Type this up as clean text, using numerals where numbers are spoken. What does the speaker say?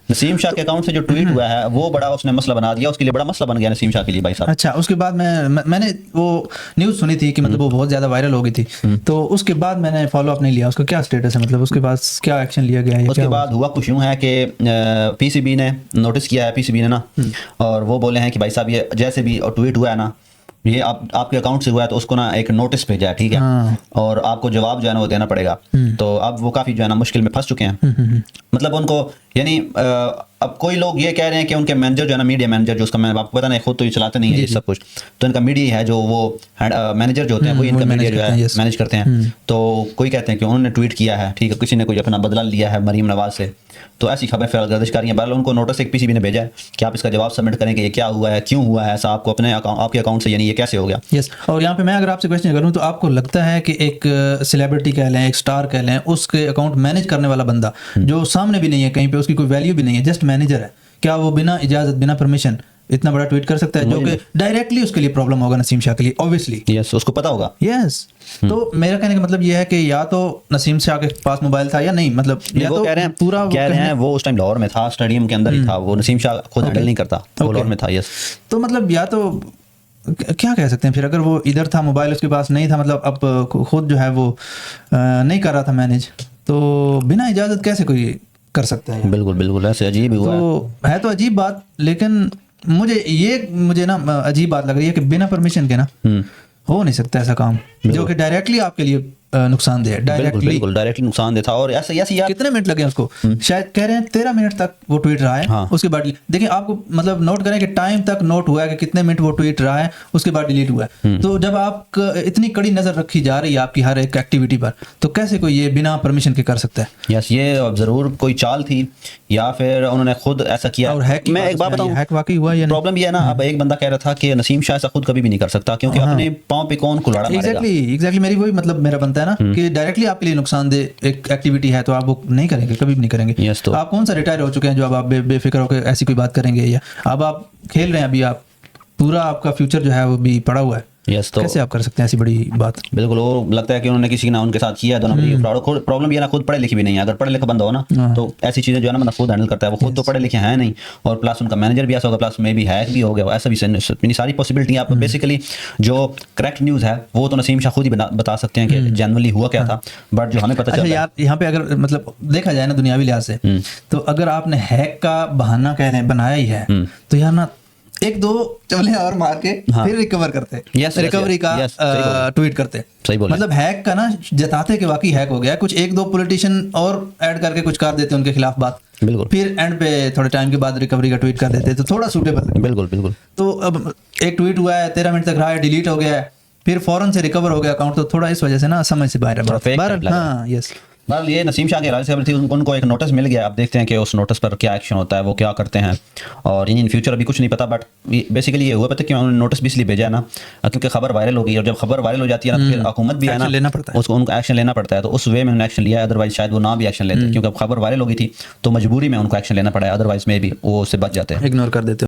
नसीम शाह के अकाउंट से जो ट्वीट हुआ है वो बड़ा उसने मसला बना दिया, उसके लिए बड़ा मसला बन गया नसीम शाह के लिए भाई साहब। अच्छा, उसके बाद मैंने वो न्यूज़ सुनी थी कि मतलब वो बहुत ज़्यादा वायरल हो गई थी, तो उसके बाद मैंने फॉलो अप नहीं लिया, उसका क्या स्टेटस है, मतलब उसके बाद क्या एक्शन लिया गया है? उसके बाद हुआ कुछ यूँ है कि पीसीबी ने नोटिस किया है, पीसीबी ने ना, और वो बोले हैं कि भाई साहब ये जैसे भी ट्वीट हुआ है ना, ये आपके अकाउंट से हुआ है तो उसको ना एक नोटिस भेजा है, ठीक है, और आपको जवाब जो है ना वो देना पड़ेगा। तो अब वो काफ़ी जो है ना मुश्किल में फंस चुके हैं। मतलब उनको यानी अब कोई लोग ये कह रहे हैं कि उनके मैनेजर जो है ना, मीडिया मैनेजर जो, उसका मैं आपको पता नहीं, खुद तो ये चलाते नहीं है ये सब कुछ, तो इनका मीडिया है जो वो मैनेजर जो होते हैं, वही इनका मीडिया जो है मैनेज करते हैं। तो कोई कहते हैं कि उन्होंने ट्वीट किया है, ठीक है, किसी ने कोई अपना बदला लिया है मरीम नवाज से, तो ऐसी खबर फैल गर्दिश कर रही है। बहरहाल उनको नोटिस एक पीसीबी ने भेजा है कि आप इसका जवाब सबमिट करें कि ये क्या हुआ है, क्यों हुआ है ऐसा, आपको अपने आपके अकाउंट से, यानी ये कैसे हो गया। यस, और यहाँ पे मैं अगर आपसे क्वेश्चन करूँ तो आपको लगता है कि एक सेलिब्रिटी कह लें, एक स्टार कह लें, उसके अकाउंट मैनेज करने वाला बंदा जो सामने भी नहीं है कहीं पे, उसकी कोई वैल्यू भी नहीं है, जस्ट मैनेजर है, क्या वो बिना इजाजत बिना परमिशन इतना बड़ा ट्वीट कर सकता है, जो कि डायरेक्टली उसके लिए प्रॉब्लम होगा नसीम शाह के लिए, ऑब्वियसली। यस, उसको पता होगा। यस, तो मेरा कहने का मतलब ये है कि या तो नसीम शाह के पास मोबाइल था या नहीं, मतलब या तो कह रहे हैं पूरा कह रहे हैं वो उस टाइम लाहौर में था, स्टेडियम के अंदर ही था वो, नसीम शाह खुद हैंडल नहीं करता, वो लाहौर में था। यस, तो मतलब या तो क्या कह सकते हैं फिर, अगर वो इधर था, मोबाइल उसके पास नहीं था, मतलब अब खुद जो है वो नहीं कर रहा था मैनेज, तो बिना इजाज़त कैसे कोई कर सकता है? बिल्कुल बिल्कुल, ऐसे अजीब ही हुआ तो है तो अजीब बात, लेकिन मुझे ना अजीब बात लग रही है कि बिना परमिशन के ना हो नहीं सकता ऐसा काम, जो कि डायरेक्टली आपके लिए नुकसानदेह है, डायरेक्टली नुकसानदेह था। और ऐसे यार कितने मिनट लगे उसको, शायद कह रहे हैं 13 मिनट तक वो ट्वीट रहा है। हाँ। उसके बाद देखिए, आपको मतलब नोट करें कि टाइम तक नोट हुआ है कि कितने मिनट वो ट्वीट रहा है, उसके बाद डिलीट हुआ है। तो जब आप इतनी कड़ी नजर रखी जा रही है आपकी हर एक एक्टिविटी पर, तो कैसे कोई ये बिना परमिशन के कर सकता है? यस, ये जरूर कोई चाल थी या फिर उन्होंने खुद ऐसा किया। और हैक, मैं एक बात बताऊं, हैक वाकई हुआ या प्रॉब्लम ये है ना, अब एक बंदा कह रहा था कि नसीम शाह ऐसा खुद कभी भी नहीं कर सकता, क्योंकि अपने पांव पे कौन कुल्हाड़ा मारेगा। एग्जैक्टली मेरी वही मतलब मेरा बनता है ना कि डायरेक्टली आपके लिए नुकसानदेह एक एक्टिविटी है तो आप वो नहीं करेंगे, कभी भी नहीं करेंगे। yes, तो आप कौन सा रिटायर हो चुके हैं जो अब आप बेफिक्र होकर ऐसी कोई बात करेंगे, या अब आप खेल रहे हैं, अभी आप पूरा आपका फ्यूचर जो है वो भी पड़ा हुआ है। यस, तो कैसे आप कर सकते हैं ऐसी बड़ी बात? बिल्कुल, वो लगता है कि उन्होंने किसी ना उनके साथ किया, तो प्रॉब्लम ये ना खुद पढ़े लिखे भी नहीं है। अगर पढ़े लिखे बंदा हो ना तो ऐसी चीजें जो है ना मतलब खुद हैंडल करता है, वो खुद तो पढ़े लिखे हैं नहीं, और प्लस उनका मैनेजर भी ऐसा होगा, प्लस में भी हैक भी हो गया, ऐसा भी इतनी सारी पॉसिबिलिटी है। आप बेसिकली जो करेक्ट न्यूज़ है वो तो नसीम शाह खुद ही बता सकते हैं कि जनरली हुआ क्या था, बट जो हमें पता चला यार यहाँ पे अगर मतलब देखा जाए ना दुनियावी लिहाज से, तो अगर आपने हैक का बहाना कह रहे हैं बनाया ही है, तो यार ना एक दो चवले और मार के फिर रिकवर करते, रिकवरी का ट्वीट करते। सही बोल, मतलब हैक का ना जताते कि वाकई हैक हो गया, कुछ एक दो पॉलिटिशियन और ऐड करके कुछ कर देते उनके खिलाफ बात, बिल्कुल, फिर एंड पे थोड़े टाइम के बाद रिकवरी का ट्वीट कर देते, तो थोड़ा सूटेबल। बिल्कुल बिल्कुल। तो अब एक ट्वीट हुआ है, 13 मिनट तक रहा है, डिलीट हो गया है, फिर फौरन से रिकवर हो गया अकाउंट, तो थोड़ा इस वजह से ना समझ से बाहर है। हाँ, यस, बहरहाल ये नसीम शाह की राज थी, उनको एक नोटिस मिल गया। अब देखते हैं कि उस नोटिस पर क्या एक्शन होता है, वो क्या करते हैं, और इन फ्यूचर अभी कुछ नहीं पता, बट बेसिकली ये हुआ पता कि उन्होंने नोटिस भी इसलिए भेजा है ना क्योंकि खबर वायरल हो गई, और जब खबर वायरल हो जाती है ना तो फिर हुकूमत भी है ना लेना पड़ता है, उसको उनको एक्शन लेना पड़ता है। तो उस वे में उन्होंने एक्शन लिया है, अदरवाइज शायद वो ना भी एक्शन लेते, क्योंकि खबर वायरल हो गई थी तो मजबूरी में उनको एक्शन लेना पड़ा है, अदरवाइज में भी वो उससे बच जाते हैं, इग्नोर कर देते हैं।